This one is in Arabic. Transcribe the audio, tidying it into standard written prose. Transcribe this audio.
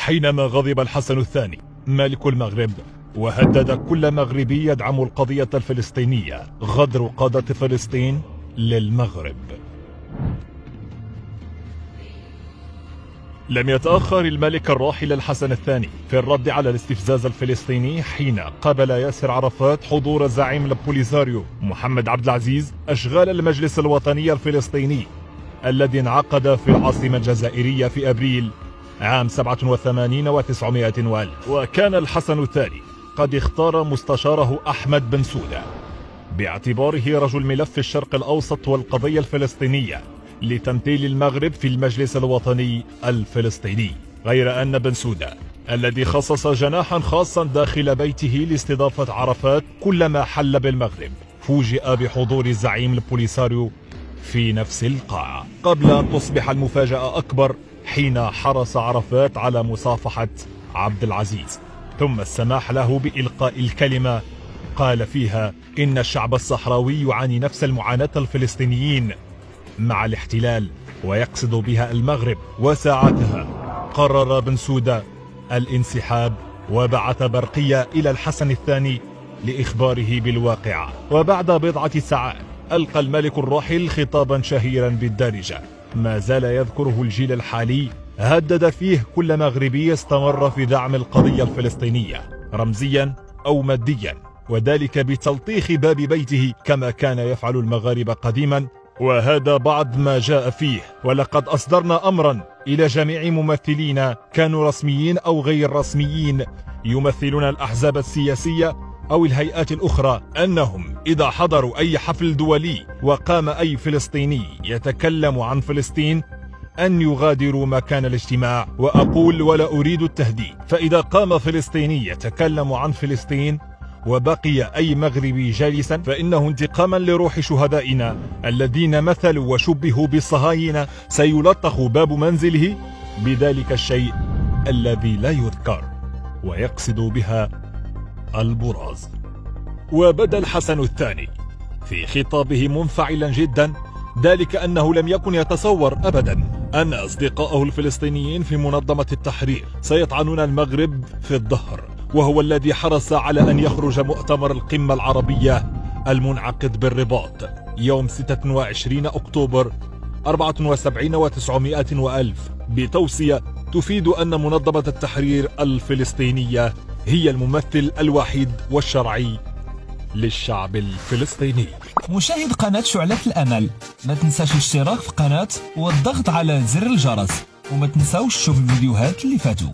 حينما غضب الحسن الثاني ملك المغرب وهدد كل مغربي يدعم القضية الفلسطينية غدر قادة فلسطين للمغرب. لم يتأخر الملك الراحل الحسن الثاني في الرد على الاستفزاز الفلسطيني حين قابل ياسر عرفات حضور زعيم البوليساريو محمد عبد العزيز أشغال المجلس الوطني الفلسطيني الذي انعقد في العاصمة الجزائرية في أبريل عام 87 و900 وألف. وكان الحسن الثاني قد اختار مستشاره أحمد بن سودة باعتباره رجل ملف الشرق الأوسط والقضية الفلسطينية لتمثيل المغرب في المجلس الوطني الفلسطيني، غير أن بن سودة الذي خصص جناحا خاصا داخل بيته لاستضافة عرفات كلما حل بالمغرب فوجئ بحضور الزعيم البوليساريو في نفس القاعة، قبل أن تصبح المفاجأة أكبر حين حرص عرفات على مصافحة عبد العزيز ثم السماح له بإلقاء الكلمة قال فيها إن الشعب الصحراوي يعاني نفس المعاناة الفلسطينيين مع الاحتلال ويقصد بها المغرب. وساعتها قرر بن سودة الانسحاب وبعث برقية إلى الحسن الثاني لإخباره بالواقعة. وبعد بضعة ساعات ألقى الملك الراحل خطابا شهيرا بالدارجة ما زال يذكره الجيل الحالي هدد فيه كل مغربي استمر في دعم القضية الفلسطينية رمزيا أو ماديا، وذلك بتلطيخ باب بيته كما كان يفعل المغاربة قديما. وهذا بعض ما جاء فيه: ولقد أصدرنا أمرا إلى جميع ممثلين كانوا رسميين أو غير رسميين يمثلون الأحزاب السياسية أو الهيئات الأخرى أنهم إذا حضروا أي حفل دولي وقام أي فلسطيني يتكلم عن فلسطين أن يغادروا مكان الاجتماع. وأقول ولا أريد التهديد، فإذا قام فلسطيني يتكلم عن فلسطين وبقي أي مغربي جالسا فإنه انتقاما لروح شهدائنا الذين مثلوا وشبهوا بالصهاينة سيلطخ باب منزله بذلك الشيء الذي لا يذكر، ويقصد بها البراز. وبدا الحسن الثاني في خطابه منفعلا جدا، ذلك أنه لم يكن يتصور أبدا أن أصدقائه الفلسطينيين في منظمة التحرير سيطعنون المغرب في الظهر، وهو الذي حرص على أن يخرج مؤتمر القمة العربية المنعقد بالرباط يوم 26 أكتوبر 74 و900 وألف بتوصية تفيد أن منظمة التحرير الفلسطينية هي الممثل الوحيد والشرعي للشعب الفلسطيني. مشاهد قناة شعلة الأمل، ما تنساش الاشتراك في القناة والضغط على زر الجرس، وما تنساوش تشوف الفيديوهات اللي فاتوا.